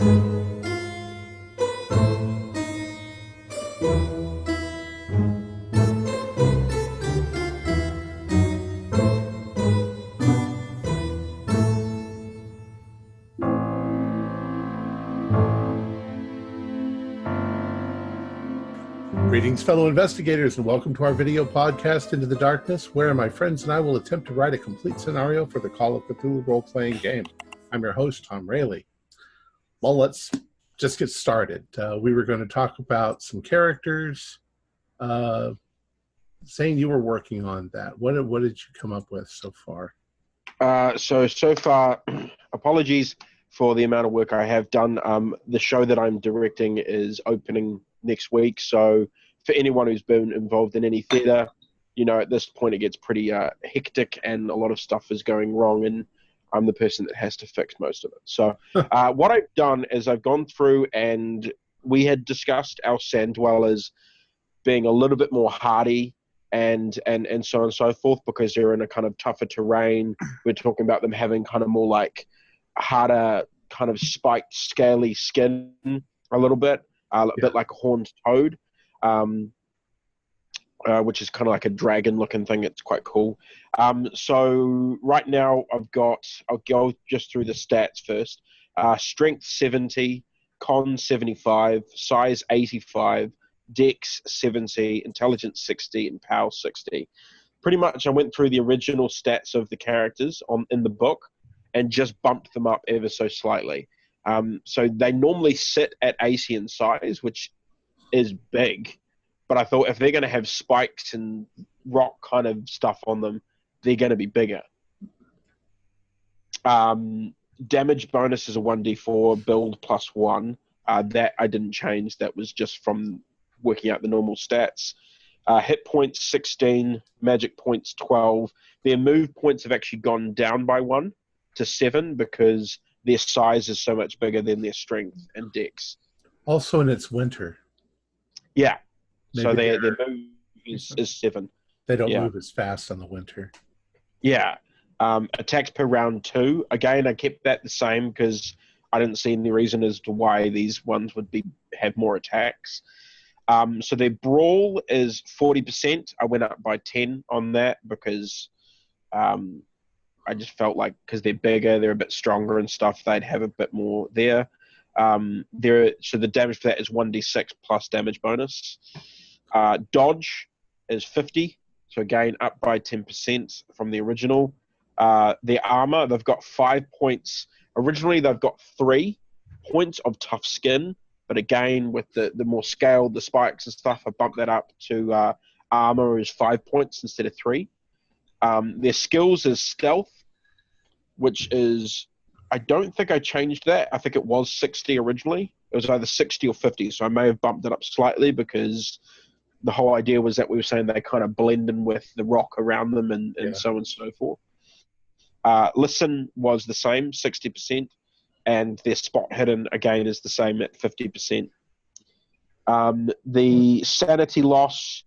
Greetings, fellow investigators, and welcome to our video podcast, Into the Darkness, where my friends and I will attempt to write a complete scenario for the Call of Cthulhu role-playing game. I'm your host, Tom Rayleigh. Well, let's just get started. We were going to talk about some characters. Zane, you were working on that. What did you come up with so far? So far, apologies for the amount of work I have done. The show that I'm directing is opening next week, so for anyone who's been involved in any theatre, you know, at this point it gets pretty hectic and a lot of stuff is going wrong, and I'm the person that has to fix most of it. So what I've done is I've gone through, and we had discussed our sand dwellers being a little bit more hardy and so on and so forth, because they're in a kind of tougher terrain. We're talking about them having kind of more like harder, kind of spiked, scaly skin a little bit. A bit like a horned toad, which is kind of like a dragon-looking thing. It's quite cool. So right now I'll go just through the stats first. Strength 70, Con 75, Size 85, Dex 70, Intelligence 60, and Power 60. Pretty much I went through the original stats of the characters in the book and just bumped them up ever so slightly. So they normally sit at AC in size, which is big, but I thought if they're going to have spikes and rock kind of stuff on them, they're going to be bigger. Damage bonus is a 1d4, build +1. That I didn't change. That was just from working out the normal stats. Hit points 16, magic points 12. Their move points have actually gone down by 1 to 7 because their size is so much bigger than their strength and dex. Also, and it's winter. Yeah. Maybe so their move is 7. They don't move as fast on the winter. Yeah. Attacks per round 2. Again, I kept that the same because I didn't see any reason as to why these ones would have more attacks. So their brawl is 40%. I went up by 10 on that because I just felt like because they're bigger, they're a bit stronger and stuff, they'd have a bit more there. So the damage for that is 1d6 plus damage bonus. Dodge is 50, so again up by 10% from the original. Their armor, they've got 5 points. Originally they've got 3 points of tough skin, but again with the more scaled, the spikes and stuff, I bumped that up to armor is 5 points instead of 3. Their skills is stealth, which is, I don't think I changed that. I think it was 60 originally. It was either 60 or 50, so I may have bumped it up slightly because the whole idea was that we were saying they kind of blend in with the rock around them and so on and so forth. Listen was the same, 60%, and their spot hidden, again, is the same at 50%. The sanity loss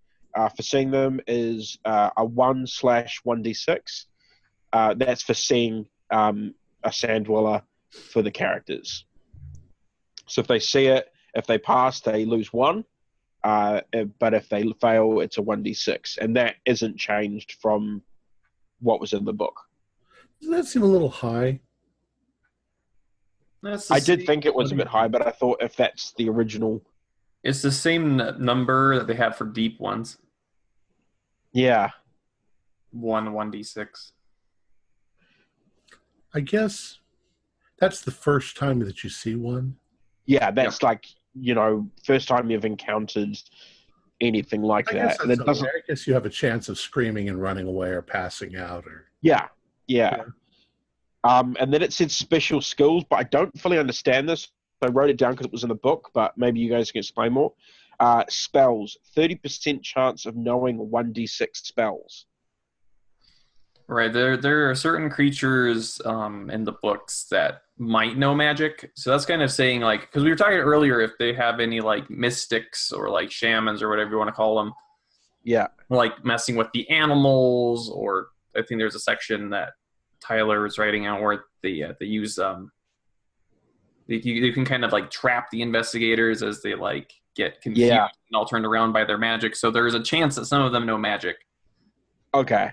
for seeing them is a 1/1d6. That's for seeing a sand dweller for the characters. So if they see it, if they pass, they lose 1. But if they fail, it's a 1d6. And that isn't changed from what was in the book. Doesn't that seem a little high? I did think it was a bit high, but I thought if that's the original... It's the same number that they have for deep ones. Yeah. 1d6. I guess that's the first time that you see one. Yeah, that's like, you know, first time you've encountered anything like that. And it doesn't. I guess you have a chance of screaming and running away or passing out, or yeah. And then it said special skills, but I don't fully understand this. I wrote it down because it was in the book, but maybe you guys can explain more. Spells, 30% chance of knowing 1d6 spells. Right, there are certain creatures in the books that might know magic. So that's kind of saying, like, because we were talking earlier if they have any, like, mystics or, like, shamans or whatever you want to call them. Yeah. Like, messing with the animals, or I think there's a section that Tyler was writing out where they use You can kind of like trap the investigators as they like get confused Yeah. and all turned around by their magic. So there's a chance that some of them know magic. Okay.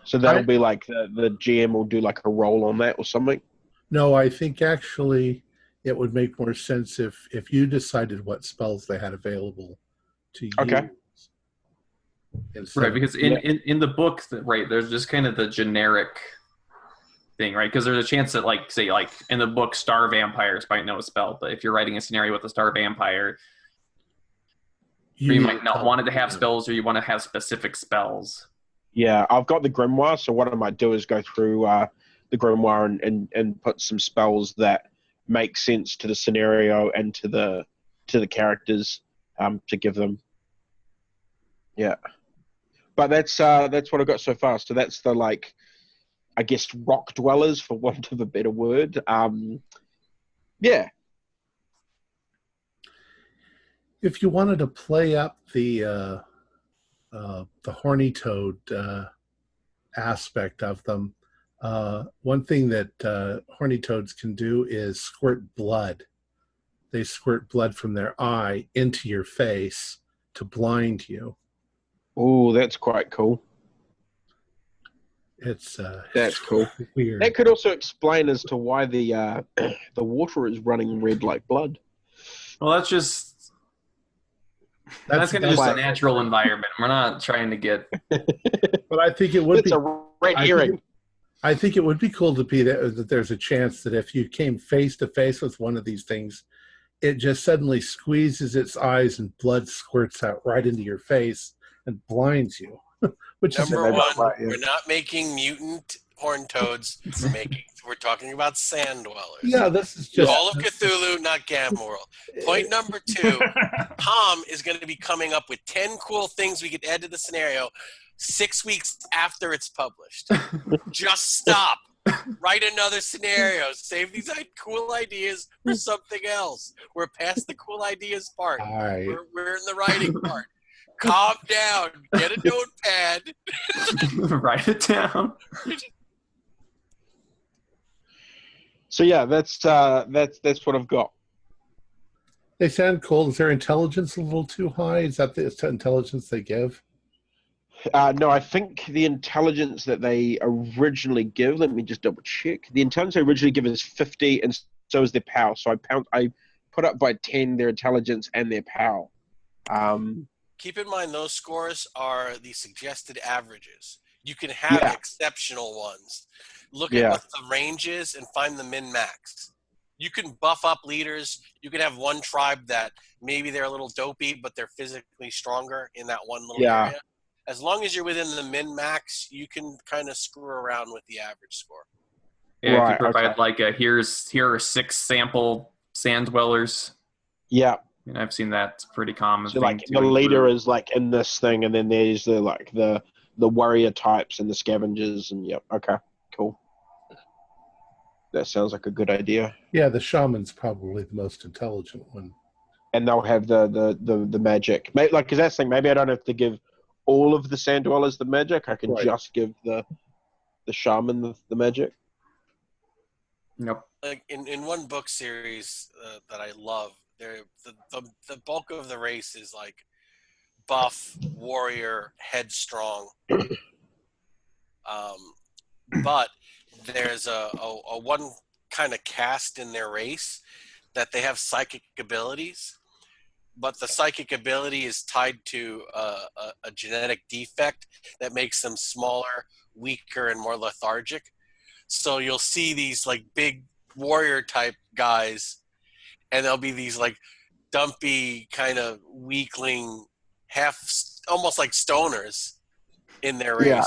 So that'll be like the GM will do like a roll on that or something? No, I think actually it would make more sense if you decided what spells they had available to use. Okay. Right, because in the book, right, there's just kind of the generic thing, right? Because there's a chance that, like, say, like in the book, star vampires might know a spell, but if you're writing a scenario with a star vampire, you might not want it to have spells, or you want to have specific spells. Yeah, I've got the grimoire, so what I might do is go through the grimoire and put some spells that make sense to the scenario and to the characters to give them. Yeah, but that's what I've got so far. So that's the, like, I guess, rock dwellers, for want of a better word. Yeah. If you wanted to play up the horny toad aspect of them, one thing that horny toads can do is squirt blood. They squirt blood from their eye into your face to blind you. Oh, that's quite cool. That's cool. Weird. That could also explain as to why the water is running red like blood. Well, that's kind of just a natural environment. We're not trying to get. But I think it would be a red herring. I think it would be cool to be that there's a chance that if you came face to face with one of these things, it just suddenly squeezes its eyes and blood squirts out right into your face and blinds you. Which Number is one, we're not making mutant horned toads. We're talking about sand dwellers. Yeah, this is just Call of Cthulhu, not Gamma World. Point number two, Tom is going to be coming up with 10 cool things we could add to the scenario 6 weeks after it's published. Just stop. Write another scenario. Save these cool ideas for something else. We're past the cool ideas part. We're in the writing part. Calm down. Get a notepad. Write it down. So yeah, that's what I've got. They sound cool. Is their intelligence a little too high? Is that the intelligence they give? No, I think the intelligence that they originally give, let me just double check. The intelligence they originally give is 50, and so is their power. So I put up by 10 their intelligence and their power. Keep in mind those scores are the suggested averages. You can have exceptional ones. Look at what the range is and find the min-max. You can buff up leaders. You can have one tribe that maybe they're a little dopey, but they're physically stronger in that one little area. As long as you're within the min-max, you can kind of screw around with the average score. Yeah, right, if you provide like here are 6 sample sand dwellers. Yeah. And I've seen that pretty common. So like the leader is like in this thing, and then there's the warrior types and the scavengers, and okay, cool. That sounds like a good idea. Yeah, the shaman's probably the most intelligent one. And they'll have the magic. Like, because that's the thing, maybe I don't have to give all of the sand dwellers the magic. I can just give the shaman the magic. Yep. Like in one book series that I love, the bulk of the race is like buff, warrior, headstrong. But there's a one kind of caste in their race that they have psychic abilities, but the psychic ability is tied to a genetic defect that makes them smaller, weaker, and more lethargic. So you'll see these like big warrior type guys, and there'll be these like dumpy kind of weakling, almost like stoners in their race. Yeah.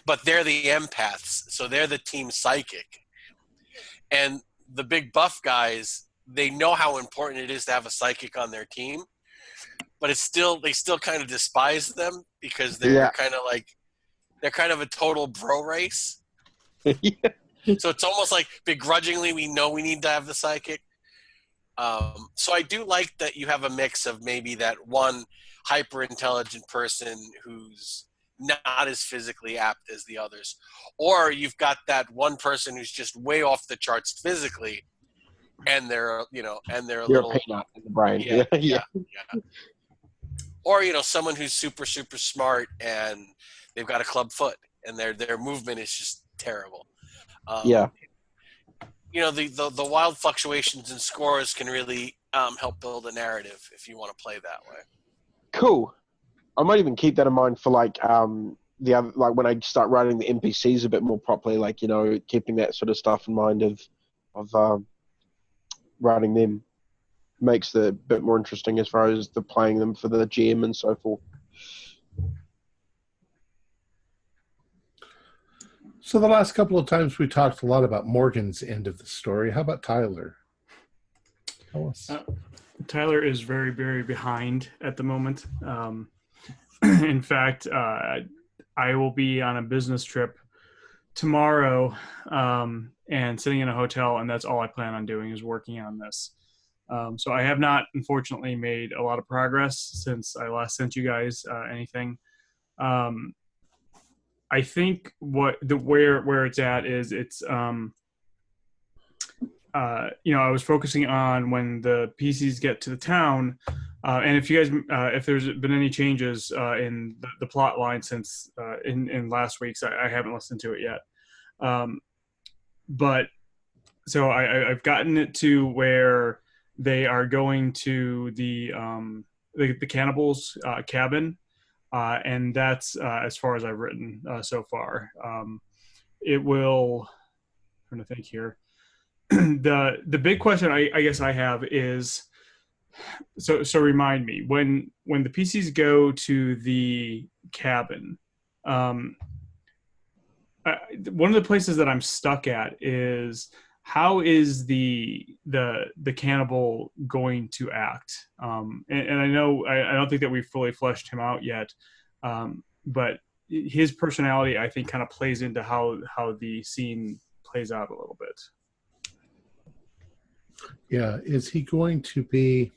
But they're the empaths, so they're the team psychic. And the big buff guys, they know how important it is to have a psychic on their team, but they still kind of despise them because they're kind of a total bro race. So it's almost like begrudgingly we know we need to have the psychic. So I do like that you have a mix of maybe that one hyper intelligent person who's not as physically apt as the others, or you've got that one person who's just way off the charts physically and they're a You're little a peanut in the brain. yeah. Or someone who's super super smart and they've got a club foot and their movement is just terrible. Yeah. The wild fluctuations in scores can really help build a narrative if you want to play that way. Cool. I might even keep that in mind for the other, like when I start writing the NPCs a bit more properly, keeping that sort of stuff in mind of writing them makes it a bit more interesting as far as the playing them for the GM and so forth. So the last couple of times we talked a lot about Morgan's end of the story. How about Tyler? Tyler is very, very behind at the moment. In fact, I will be on a business trip tomorrow and sitting in a hotel, and that's all I plan on doing is working on this. So I have not, unfortunately, made a lot of progress since I last sent you guys anything. I think where it's at is it's I was focusing on when the PCs get to the town, and if you guys if there's been any changes in the plot line since in last week's, I haven't listened to it yet, but so I've gotten it to where they are going to the cannibals cabin. And that's as far as I've written so far. It will. I'm trying to think here. The big question I guess I have is so remind me when the PCs go to the cabin. One of the places that I'm stuck at is how is the cannibal going to act? And I know I don't think that we've fully fleshed him out yet, but his personality I think kind of plays into how the scene plays out a little bit. Yeah, is he going to be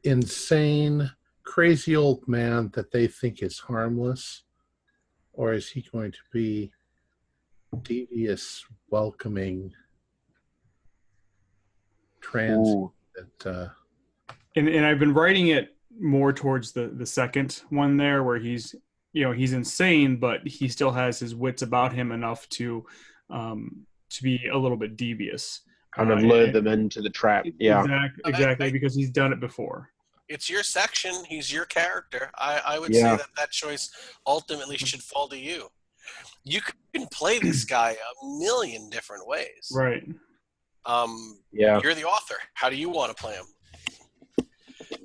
insane, crazy old man that they think is harmless, or is he going to be devious, welcoming, transient? And I've been writing it more towards the second one there, where he's insane, but he still has his wits about him enough to be a little bit devious. Kind of lure them into the trap. Yeah, exactly, because he's done it before. It's your section. He's your character. I would say that choice ultimately should fall to you. You can play this guy a million different ways. Right. You're the author. How do you want to play him?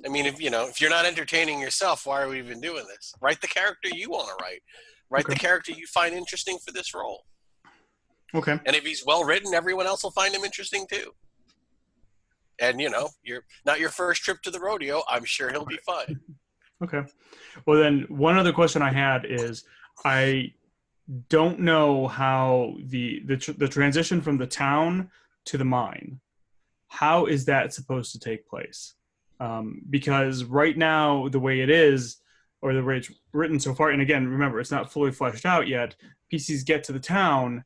I mean, if you're not entertaining yourself, why are we even doing this? Write the character you want to write. Write the character you find interesting for this role. Okay. And if he's well written, everyone else will find him interesting too. And you're not your first trip to the rodeo. I'm sure he'll be fine. Okay. Well, then one other question I had is I don't know how the transition from the town to the mine, how is that supposed to take place? Because right now, the way it is, or the way it's written so far, and again, remember, it's not fully fleshed out yet. PCs get to the town,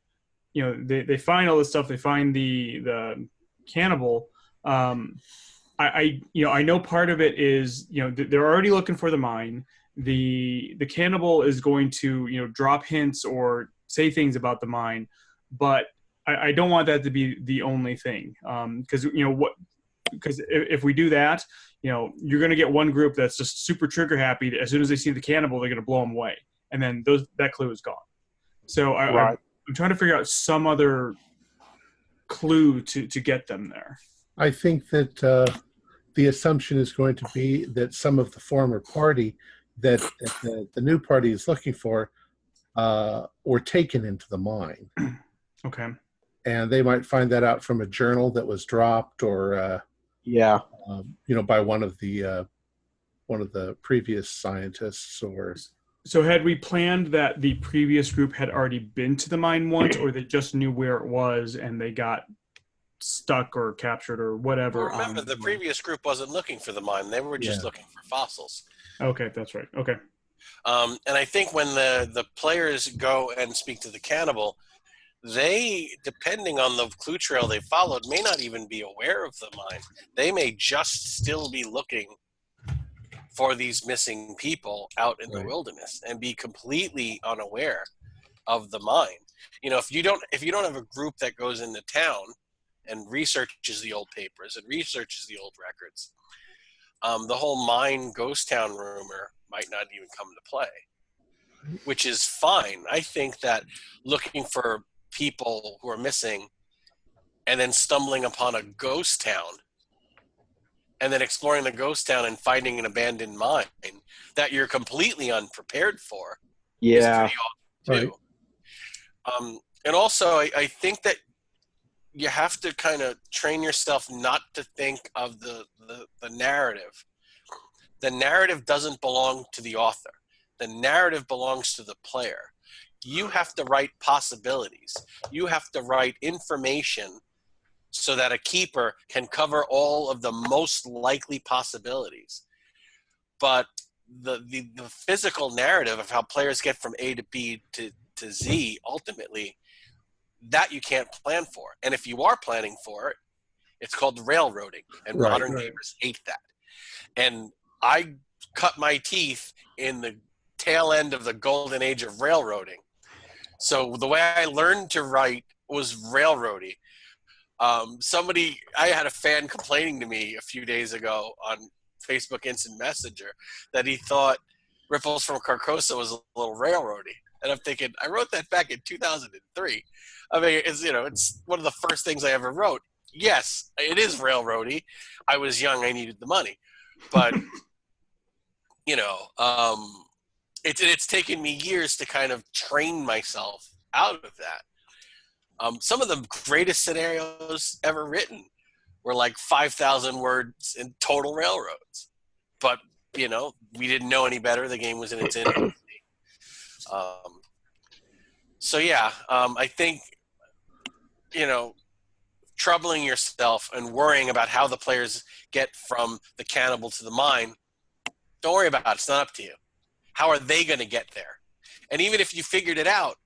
they find all this stuff. They find the cannibal. I know part of it is, they're already looking for the mine. The cannibal is going to, drop hints or say things about the mine, but I don't want that to be the only thing. Because if we do that, you're going to get one group that's just super trigger happy. As soon as they see the cannibal, they're going to blow them away, and then that clue is gone. So I'm trying to figure out some other clue to get them there. I think that the assumption is going to be that some of the former party that the new party is looking for were taken into the mine. Okay. And they might find that out from a journal that was dropped, or by one of the previous scientists. Or so, had we planned that the previous group had already been to the mine once, or they just knew where it was and they got stuck or captured or whatever? Well, remember, the previous group wasn't looking for the mine; they were just looking for fossils. Okay, that's right. Okay. And I think when the players go and speak to the cannibal, they, depending on the clue trail they followed, may not even be aware of the mine. They may just still be looking for these missing people out in the wilderness and be completely unaware of the mine. You know, if you don't have a group that goes into town and researches the old papers and researches the old records, the whole mine ghost town rumor might not even come to play, which is fine. I think that looking for people who are missing and then stumbling upon a ghost town and then exploring the ghost town and finding an abandoned mine that you're completely unprepared for is pretty awesome too. And also, I think that you have to kind of train yourself not to think of the narrative. The narrative doesn't belong to the author. The narrative belongs to the player. You have to write possibilities. You have to write information so that a keeper can cover all of the most likely possibilities. But the physical narrative of how players get from A to B to Z, ultimately, that you can't plan for. And if you are planning for it, it's called railroading. And modern gamers hate that. And I cut my teeth in the tail end of the golden age of railroading. So the way I learned to write was railroady. I had a fan complaining to me a few days ago on Facebook Instant Messenger that he thought Ripples from Carcosa was a little railroady. And I'm thinking, I wrote that back in 2003. I mean, it's one of the first things I ever wrote. Yes, it is railroady. I was young. I needed the money. But, it's taken me years to kind of train myself out of that. Some of the greatest scenarios ever written were like 5,000 words in total railroads. But, we didn't know any better. The game was in its infancy. I think, troubling yourself and worrying about how the players get from the cannibal to the mine, don't worry about it. It's not up to you. How are they going to get there? And even if you figured it out,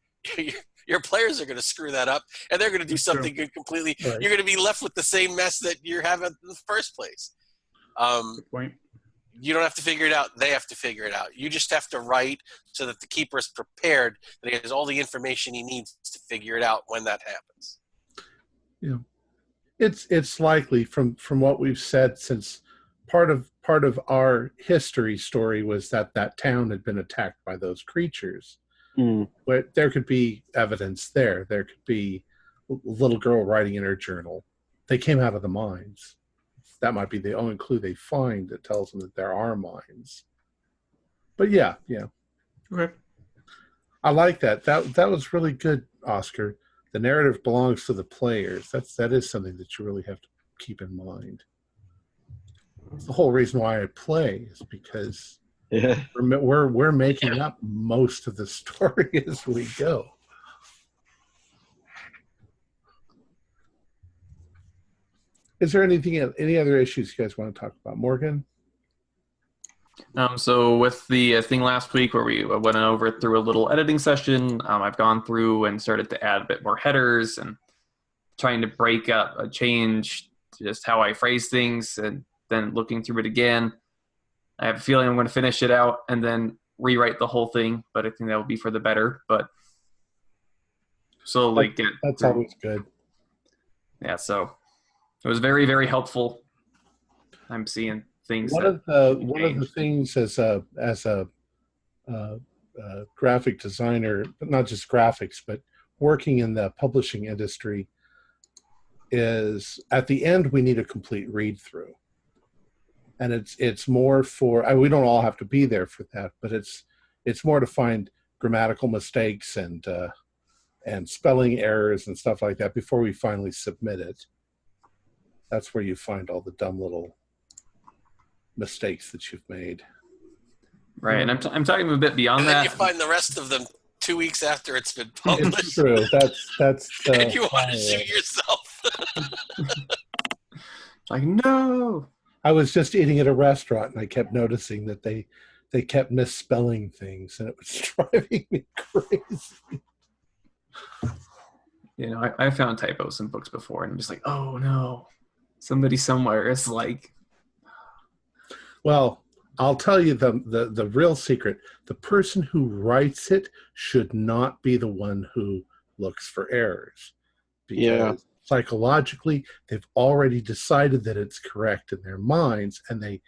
your players are going to screw that up, and they're going to do something completely. Right. You're going to be left with the same mess that you're having in the first place. Good point. You don't have to figure it out. They have to figure it out. You just have to write so that the keeper is prepared, that he has all the information he needs to figure it out when that happens. Yeah, it's likely from what we've said, since part of our history story was that town had been attacked by those creatures. But there could be evidence there. There could be a little girl writing in her journal. They came out of the mines. That might be the only clue they find that tells them that there are mines. But yeah. Okay. I like that. That was really good, Oscar. The narrative belongs to the players. That is something that you really have to keep in mind. It's the whole reason why I play is because we're making up most of the story as we go. Is there any other issues you guys want to talk about? Morgan? So with the thing last week where we went over through a little editing session, I've gone through and started to add a bit more headers and trying to break up a change to just how I phrase things, and then looking through it again. I have a feeling I'm going to finish it out and then rewrite the whole thing, but I think that will be for the better. But so that's always good. Yeah, so it was very, very helpful. I'm seeing things. One of the things as a graphic designer, but not just graphics, but working in the publishing industry, is at the end we need a complete read through, and it's more for we don't all have to be there for that, but it's more to find grammatical mistakes and spelling errors and stuff like that before we finally submit it. That's where you find all the dumb little mistakes that you've made. Right, and I'm talking a bit beyond that. And then you find the rest of them 2 weeks after it's been published. It's true. That's and you want to shoot yourself. Like, no. I was just eating at a restaurant and I kept noticing that they kept misspelling things, and it was driving me crazy. You know, I found typos in books before, and I'm just like, oh no, somebody somewhere is like, Well, I'll tell you the real secret. The person who writes it should not be the one who looks for errors. Because Yeah. psychologically, they've already decided that it's correct in their minds, and they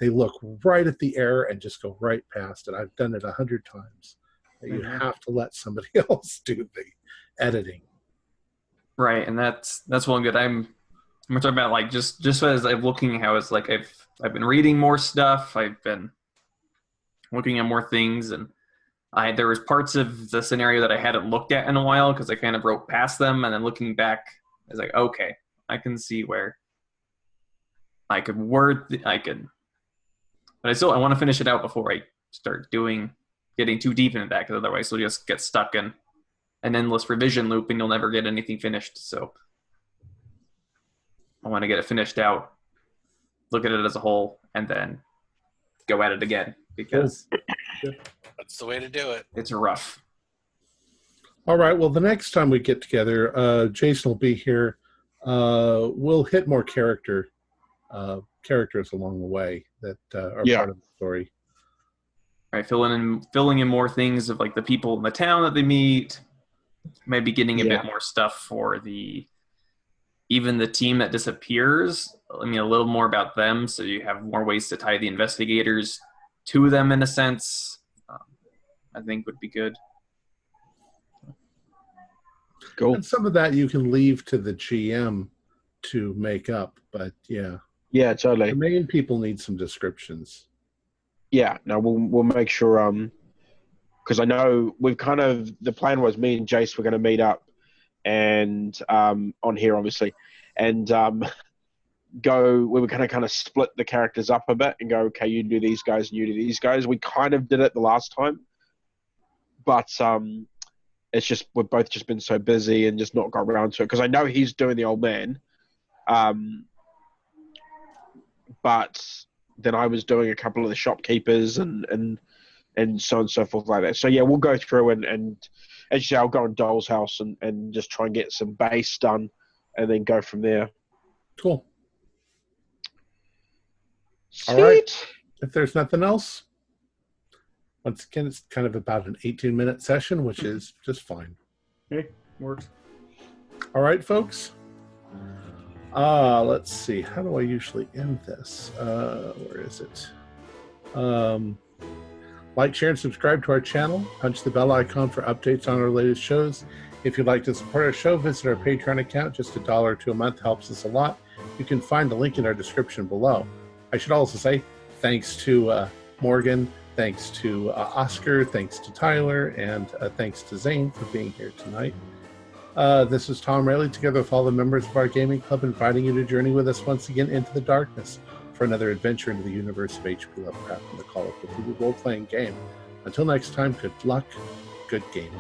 look right at the error and just go right past it. I've done it 100 times. You have to let somebody else do the editing. right, and that's one good. I'm talking about like just as I'm looking how it's like I've been reading more stuff. I've been looking at more things, and there was parts of the scenario that I hadn't looked at in a while because I kind of wrote past them, and then looking back, I was like, okay, I can see where I could but I want to finish it out before I start getting too deep into that, because otherwise you'll just get stuck in an endless revision loop and you'll never get anything finished. So I want to get it finished out, look at it as a whole, and then go at it again, because That's the way to do it. it's rough. All right. Well, the next time we get together, Jason will be here. We'll hit more characters along the way that are part of the story. Right, filling in more things of like the people in the town that they meet, maybe getting a bit more stuff for even the team that disappears. I mean, a little more about them, so you have more ways to tie the investigators to them in a sense. I think would be good. Cool. And some of that you can leave to the GM to make up, but yeah, totally. the main people need some descriptions. Yeah, no, we'll make sure. Because I know the plan was me and Jace were going to meet up, and on here obviously, and go. We were going to kind of split the characters up a bit and go, okay, you do these guys and you do these guys. We kind of did it the last time, but it's just we've both just been so busy and just not got around to it. Because I know he's doing the old man, but then I was doing a couple of the shopkeepers and so on and so forth like that. So yeah, we'll go through and as you say, I'll go on Doll's house and just try and get some base done and then go from there. Cool. Sweet. All right. If there's nothing else, once again, it's kind of about an 18-minute session, which is just fine. Okay, works. All right, folks. Let's see. How do I usually end this? Where is it? Like, share, and subscribe to our channel. Punch the bell icon for updates on our latest shows. If you'd like to support our show, visit our Patreon account. Just $1 or $2 a month helps us a lot. You can find the link in our description below. I should also say thanks to Morgan, thanks to Oscar, thanks to Tyler, and thanks to Zane for being here tonight. This is Tom Rayleigh, together with all the members of our gaming club, inviting you to journey with us once again into the darkness for another adventure into the universe of H.P. Lovecraft and the Call of Cthulhu role-playing game. Until next time, good luck, good gaming.